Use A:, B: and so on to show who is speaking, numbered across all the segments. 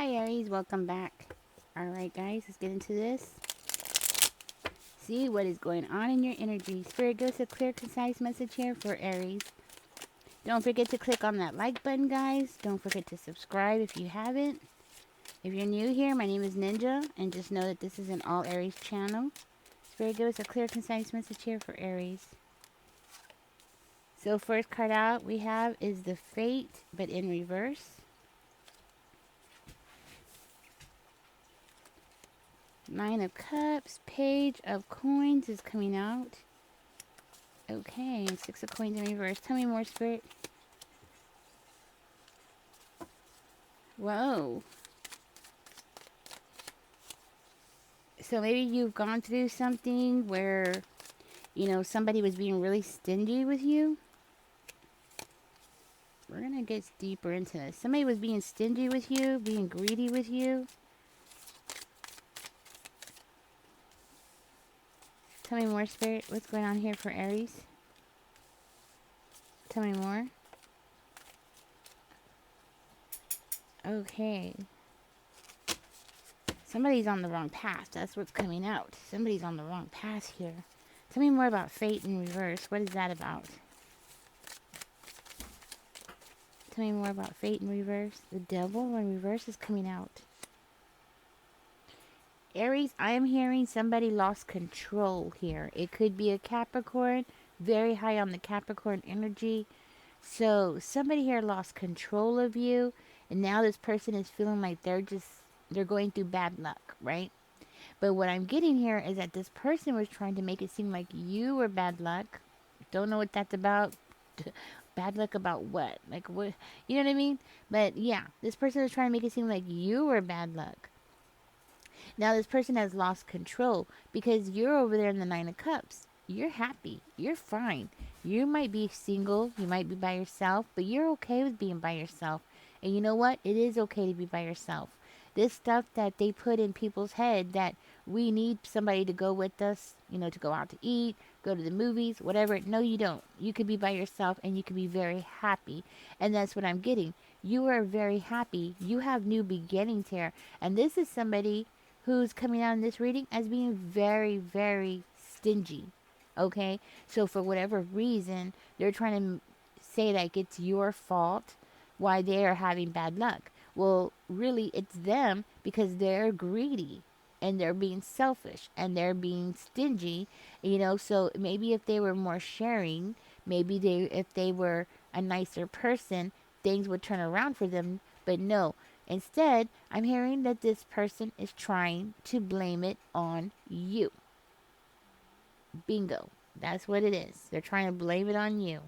A: Hi Aries, welcome back. Alright guys, let's get into this. See what is going on in your energy. Spirit gives a clear, concise message here for Aries. Don't forget to click on that like button, guys. Don't forget to subscribe if you haven't. If you're new here, my name is Ninja, and just know that this is an all Aries channel. Spirit gives a clear, concise message here for Aries. So first card out we have is the Fate, but in reverse. Nine of Cups, Page of Coins is coming out. Okay, Six of Coins in reverse. Tell me more, Spirit. Whoa. So maybe you've gone through something where, somebody was being really stingy with you. We're going to get deeper into this. Somebody was being stingy with you, being greedy with you. Tell me more, Spirit. What's going on here for Aries? Tell me more. Okay. Somebody's on the wrong path. That's what's coming out. Somebody's on the wrong path here. Tell me more about Fate in reverse. What is that about? Tell me more about Fate in reverse. The Devil in reverse is coming out. Aries, I am hearing somebody lost control here. It could be a Capricorn, very high on the Capricorn energy. So somebody here lost control of you, and now this person is feeling like they're going through bad luck, right? But what I'm getting here is that this person was trying to make it seem like you were bad luck. Don't know what that's about. Bad luck about what? Like what? You know what I mean? But yeah, this person was trying to make it seem like you were bad luck. Now this person has lost control because you're over there in the Nine of Cups. You're happy. You're fine. You might be single. You might be by yourself, but you're okay with being by yourself. And you know what? It is okay to be by yourself. This stuff that they put in people's head that we need somebody to go with us, to go out to eat, go to the movies, whatever. No, you don't. You could be by yourself and you could be very happy. And that's what I'm getting. You are very happy. You have new beginnings here. And this is somebody who's coming out in this reading as being very, very stingy. Okay? So for whatever reason, they're trying to say like it's your fault why they are having bad luck. Well, really, it's them because they're greedy and they're being selfish and they're being stingy, So maybe if they were more sharing, maybe if they were a nicer person, things would turn around for them. But no, instead, I'm hearing that this person is trying to blame it on you. Bingo. That's what it is. They're trying to blame it on you.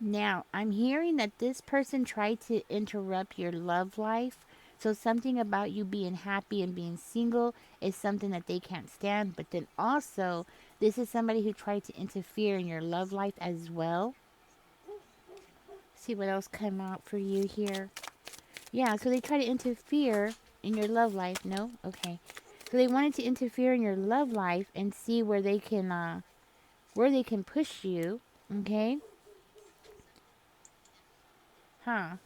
A: Now, I'm hearing that this person tried to interrupt your love life. So, something about you being happy and being single is something that they can't stand. But then also, this is somebody who tried to interfere in your love life as well. See what else come out for you here. Yeah, so they try to interfere in your love life. No? Okay. So they wanted to interfere in your love life and see where they can push you. Okay? Huh.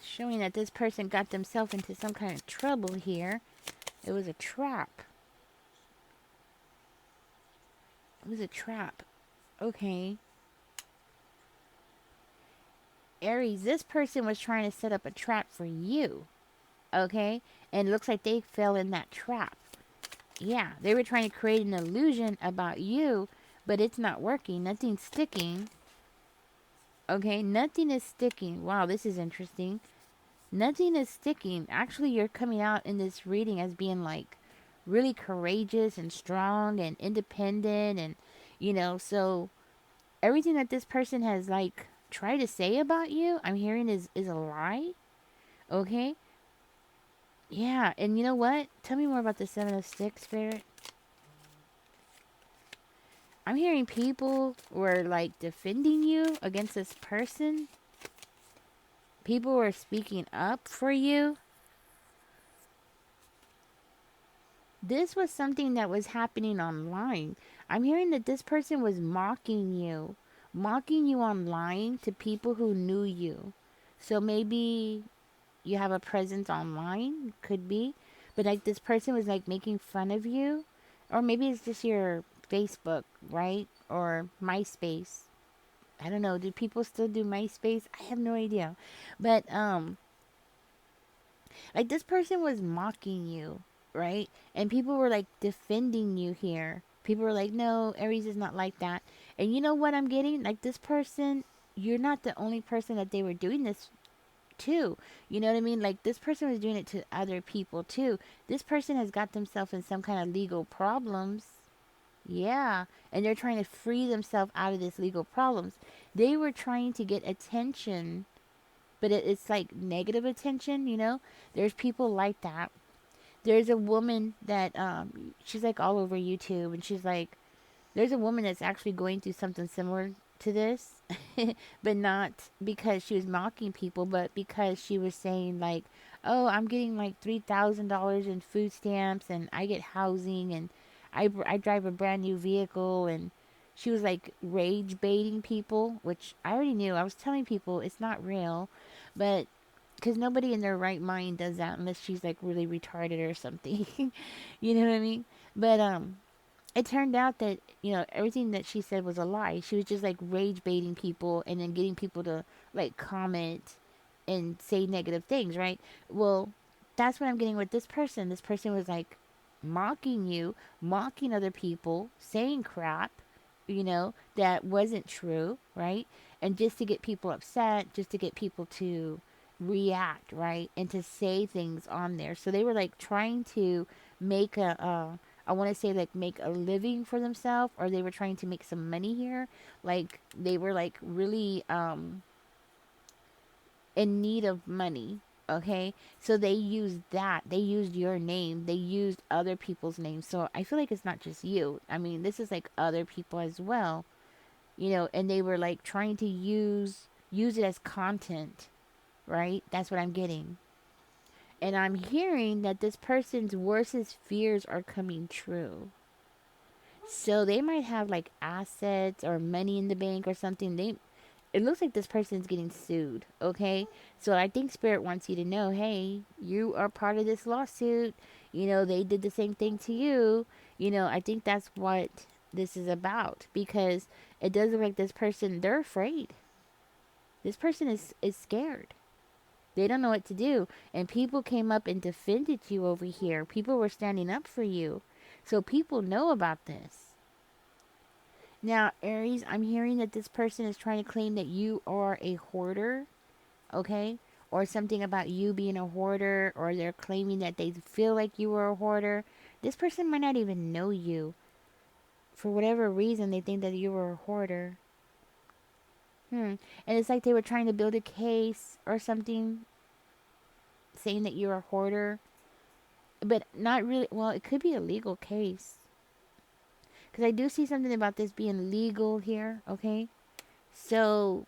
A: Showing that this person got themselves into some kind of trouble here. It was a trap. It was a trap. Okay. Aries, this person was trying to set up a trap for you. Okay? And it looks like they fell in that trap. Yeah, they were trying to create an illusion about you, but it's not working. Nothing's sticking. Okay, nothing is sticking. Wow, this is interesting. Nothing is sticking. Actually, you're coming out in this reading as being like really courageous and strong and independent and so everything that this person has like tried to say about you, I'm hearing is a lie. Okay? Yeah, and you know what? Tell me more about the Seven of Sticks, Spirit. I'm hearing people were like defending you against this person. People were speaking up for you. This was something that was happening online. I'm hearing that this person was mocking you online to people who knew you. So maybe, you have a presence online, could be, but like this person was like making fun of you, or maybe it's just your Facebook, right, or MySpace. I don't know. Do people still do MySpace? I have no idea, but like this person was mocking you, right? And people were like defending you here. People were like, no, Aries is not like that. And you know what I'm getting? Like this person, you're not the only person that they were doing this to. You know what I mean? Like this person was doing it to other people too. This person has got themselves in some kind of legal problems. Yeah. And they're trying to free themselves out of this legal problems. They were trying to get attention, but it's like negative attention, you know? There's people like that. There's a woman that she's like all over YouTube, and she's like, there's a woman that's actually going through something similar to this, but not because she was mocking people, but because she was saying like, "Oh, I'm getting like $3,000 in food stamps, and I get housing, and I drive a brand new vehicle." And she was like rage baiting people, which I already knew. I was telling people it's not real, but because nobody in their right mind does that unless she's like really retarded or something. You know what I mean? But it turned out that everything that she said was a lie. She was just like rage baiting people and then getting people to like comment and say negative things, right? Well, that's what I'm getting with this person. This person was like mocking you, mocking other people, saying crap, that wasn't true, right? And just to get people upset, just to get people to react, right? And to say things on there. So they were like trying to make I want to say like make a living for themselves, or they were trying to make some money here. Like they were like really in need of money. Okay, so they used that. They used your name. They used other people's names. So I feel like it's not just you. I mean, this is like other people as well. And they were like trying to use it as content, right? That's what I'm getting. And I'm hearing that this person's worstest fears are coming true. So they might have like assets or money in the bank or something. It looks like this person's getting sued, okay? So I think Spirit wants you to know, hey, you are part of this lawsuit. They did the same thing to you. I think that's what this is about, because it does look like this person, they're afraid. This person is scared. They don't know what to do. And people came up and defended you over here. People were standing up for you. So people know about this. Now, Aries, I'm hearing that this person is trying to claim that you are a hoarder, okay? Or something about you being a hoarder, or they're claiming that they feel like you were a hoarder. This person might not even know you. For whatever reason, they think that you were a hoarder. And it's like they were trying to build a case or something, saying that you're a hoarder. But not really. Well, it could be a legal case. Because I do see something about this being legal here, okay? So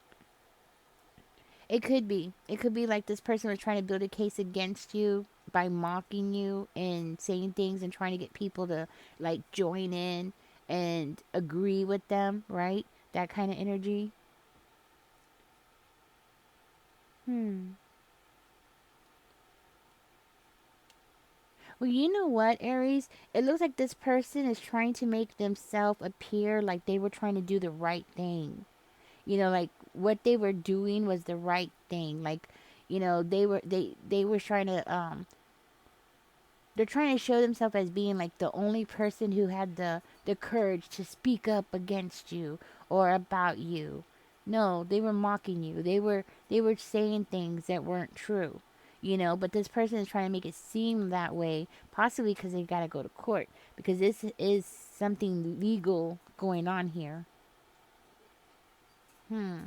A: it could be. It could be like this person was trying to build a case against you by mocking you and saying things and trying to get people to like join in and agree with them, right? That kind of energy. Hmm. Well, you know what, Aries? It looks like this person is trying to make themselves appear like they were trying to do the right thing. Like what they were doing was the right thing. Like, they were trying to they're trying to show themselves as being like the only person who had the courage to speak up against you or about you. No, they were mocking you. They were saying things that weren't true. But this person is trying to make it seem that way, possibly because they got to go to court, because this is something legal going on here. Hmm.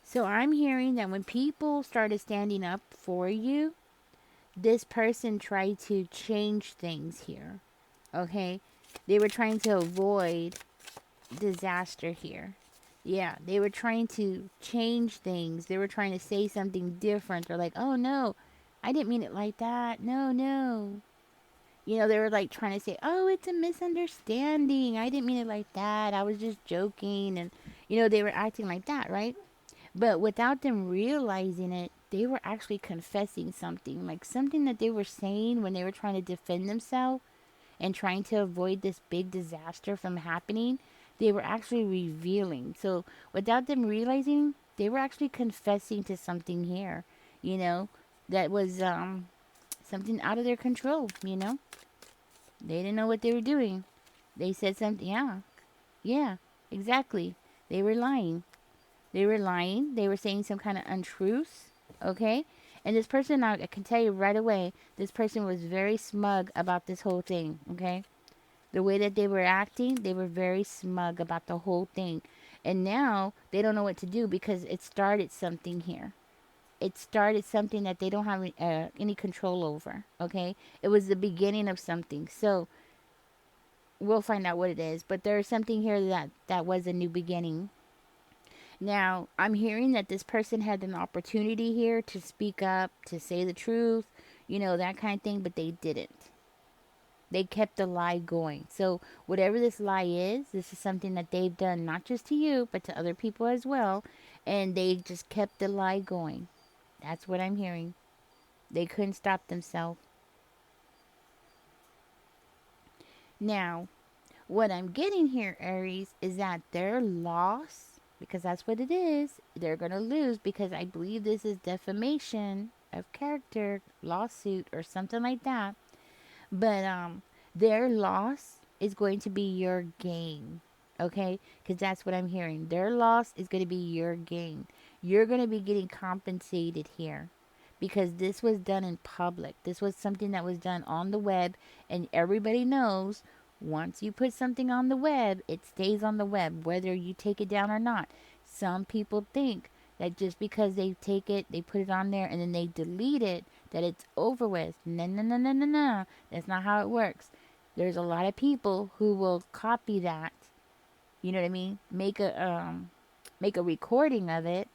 A: So I'm hearing that when people started standing up for you, this person tried to change things here. Okay? They were trying to avoid disaster here. Yeah, they were trying to change things. They were trying to say something different. They're like, oh no, I didn't mean it like that. No, no. They were like trying to say, oh, it's a misunderstanding. I didn't mean it like that. I was just joking. And, they were acting like that, right? But without them realizing it, they were actually confessing something, like something that they were saying when they were trying to defend themselves and trying to avoid this big disaster from happening. They were actually revealing. So without them realizing, they were actually confessing to something here, you know, that was something out of their control, you know. They didn't know what they were doing. They said something, yeah, yeah, exactly. They were lying. They were lying. They were saying some kind of untruths, okay? And this person, I can tell you right away, this person was very smug about this whole thing, okay? The way that they were acting, they were very smug about the whole thing. And now they don't know what to do because it started something here. It started something that they don't have any control over, okay? It was the beginning of something. So we'll find out what it is. But there's something here that was a new beginning. Now, I'm hearing that this person had an opportunity here to speak up, to say the truth, you know, that kind of thing, but they didn't. They kept the lie going. So, whatever this lie is, this is something that they've done not just to you, but to other people as well. And they just kept the lie going. That's what I'm hearing. They couldn't stop themselves. Now, what I'm getting here, Aries, is that their loss, because that's what it is, they're going to lose because I believe this is defamation of character, lawsuit, or something like that. But their loss is going to be your gain. Okay? Because that's what I'm hearing. Their loss is going to be your gain. You're going to be getting compensated here because this was done in public. This was something that was done on the web, and everybody knows once you put something on the web, it stays on the web, whether you take it down or not. Some people think that just because they take it, they put it on there, and then they delete it, that it's over with. No, no, no, no, no, no. That's not how it works. There's a lot of people who will copy that. You know what I mean? Make a recording of it,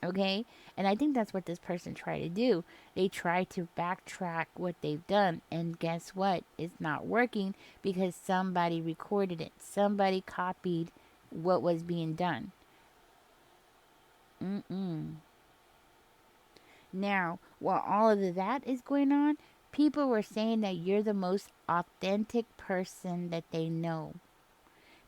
A: okay? And I think that's what this person tried to do. They tried to backtrack what they've done, and guess what? It's not working because somebody recorded it. Somebody copied what was being done. Mm-mm. Now, while all of that is going on, people were saying that you're the most authentic person that they know.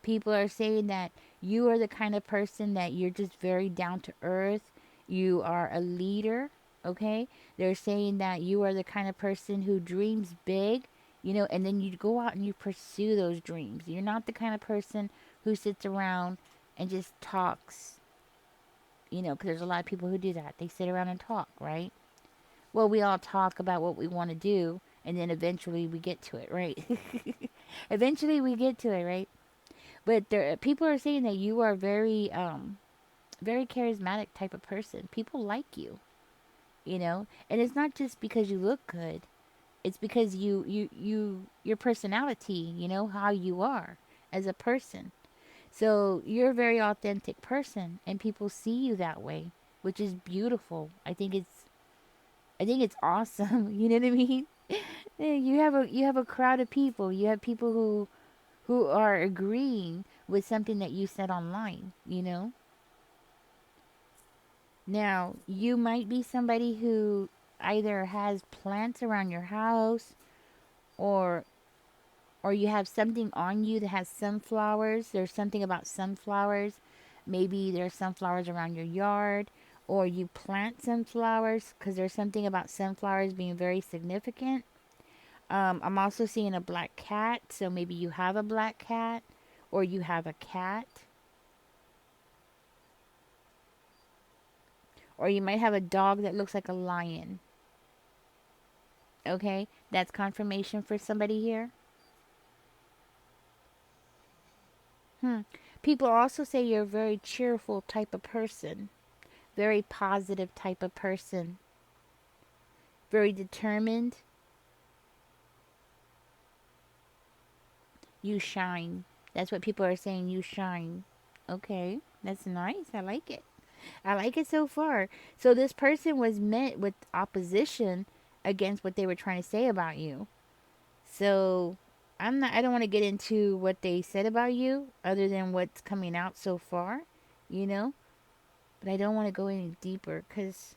A: People are saying that you are the kind of person that you're just very down to earth. You are a leader, okay? They're saying that you are the kind of person who dreams big, you know, and then you go out and you pursue those dreams. You're not the kind of person who sits around and just talks, you know, because there's a lot of people who do that. They sit around and talk, right? Well, we all talk about what we want to do, and then eventually we get to it, right? Eventually we get to it, right? But there, people are saying that you are very charismatic type of person. People like you know, and it's not just because you look good. It's because your personality, you know, how you are as a person. So you're a very authentic person, and people see you that way, which is beautiful. I think it's awesome. You know what I mean? You have a crowd of people. You have people who are agreeing with something that you said online, you know? Now, you might be somebody who either has plants around your house or or you have something on you that has sunflowers. There's something about sunflowers. Maybe there's sunflowers around your yard or you plant sunflowers because there's something about sunflowers being very significant. I'm also seeing a black cat, so maybe you have a black cat or you have a cat. Or you might have a dog that looks like a lion. Okay? That's confirmation for somebody here. Hmm. People also say you're a very cheerful type of person, very positive type of person, very determined. You shine. That's what people are saying. You shine. Okay? That's nice. I like it. I like it so far. So this person was met with opposition against what they were trying to say about you. So I don't want to get into what they said about you other than what's coming out so far, you know? But I don't want to go any deeper cuz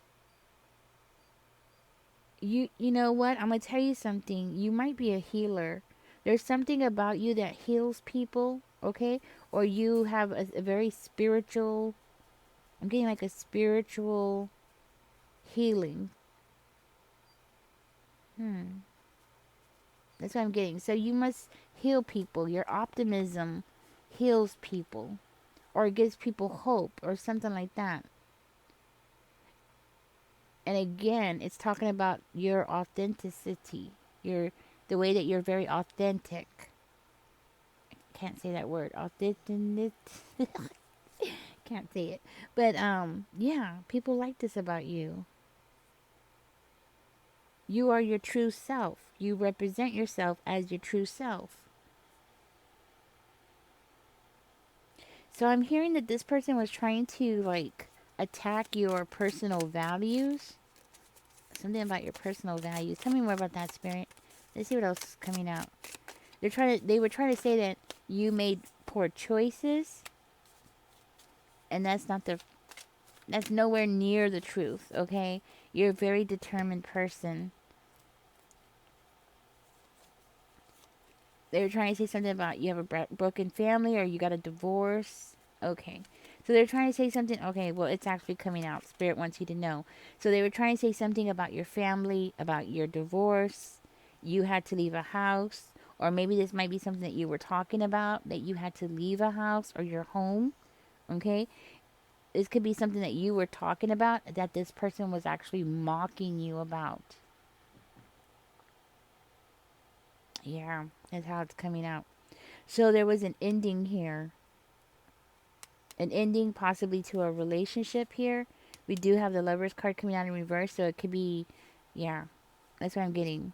A: You know what? I'm gonna tell you something. You might be a healer. There's something about you that heals people, okay? Or you have a very spiritual. I'm getting like a spiritual healing. Hmm. That's what I'm getting. So you must heal people. Your optimism heals people, or it gives people hope, or something like that. And again, it's talking about your authenticity, your the way that you're very authentic. Can't say that word. Authentic. Can't say it. But yeah, people like this about you. You are your true self. You represent yourself as your true self. So I'm hearing that this person was trying to like attack your personal values. Something about your personal values. Tell me more about that, spirit. Let's see what else is coming out. They were trying to say that you made poor choices, and that's nowhere near the truth, okay? You're a very determined person. They were trying to say something about you have a broken family or you got a divorce. Okay. So they're trying to say something. Okay, well, it's actually coming out. Spirit wants you to know. So they were trying to say something about your family, about your divorce. You had to leave a house. Or maybe this might be something that you were talking about, that you had to leave a house or your home. Okay. This could be something that you were talking about that this person was actually mocking you about. Yeah, that's how it's coming out. So there was an ending here. An ending possibly to a relationship here. We do have the Lovers card coming out in reverse, so it could be, yeah, that's what I'm getting.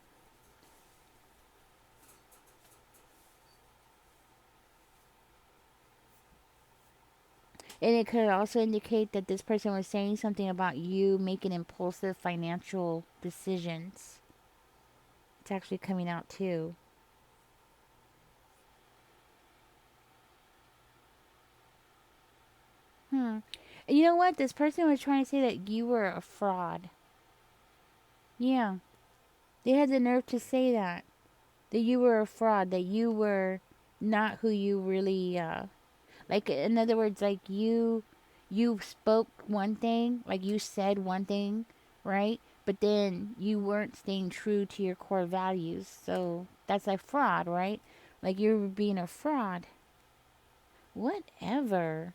A: And it could also indicate that this person was saying something about you making impulsive financial decisions. It's actually coming out too. Hmm. And you know what? This person was trying to say that you were a fraud. Yeah. They had the nerve to say that. That you were a fraud. That you were not who you really like, in other words, like you spoke one thing, like you said one thing, right? But then you weren't staying true to your core values. So that's like fraud, right? Like you're being a fraud. Whatever.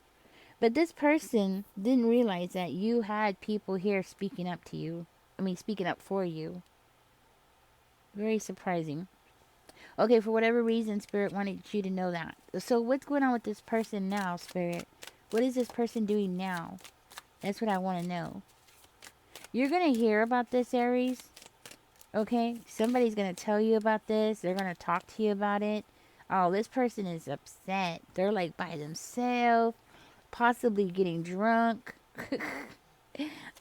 A: But this person didn't realize that you had people here speaking up to you. I mean, speaking up for you. Very surprising. Okay, for whatever reason, Spirit wanted you to know that. So, what's going on with this person now, Spirit? What is this person doing now? That's what I want to know. You're going to hear about this, Aries. Okay? Somebody's going to tell you about this. They're going to talk to you about it. Oh, this person is upset. They're like by themselves, possibly getting drunk.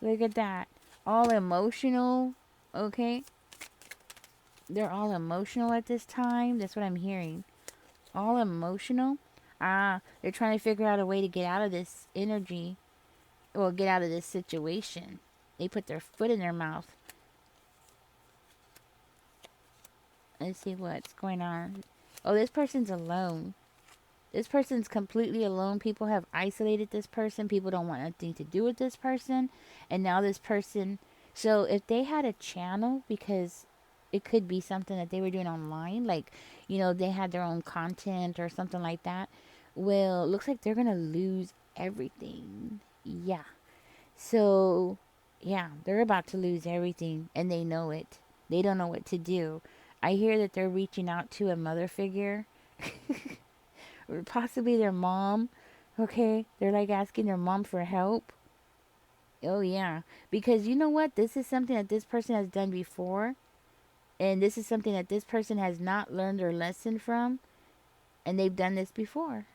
A: Look at that. All emotional. Okay? They're all emotional at this time. That's what I'm hearing. All emotional. Ah, they're trying to figure out a way to get out of this energy. Well, get out of this situation. They put their foot in their mouth. Let's see what's going on. Oh, this person's alone. This person's completely alone. People have isolated this person. People don't want anything to do with this person. And now this person. So if they had a channel, because it could be something that they were doing online, like, they had their own content or something like that. Well, looks like they're going to lose everything. Yeah. So, yeah, they're about to lose everything and they know it. They don't know what to do. I hear that they're reaching out to a mother figure. Or possibly their mom. Okay? They're like asking their mom for help. Oh, yeah. Because you know what? This is something that this person has done before. And this is something that this person has not learned their lesson from. And they've done this before.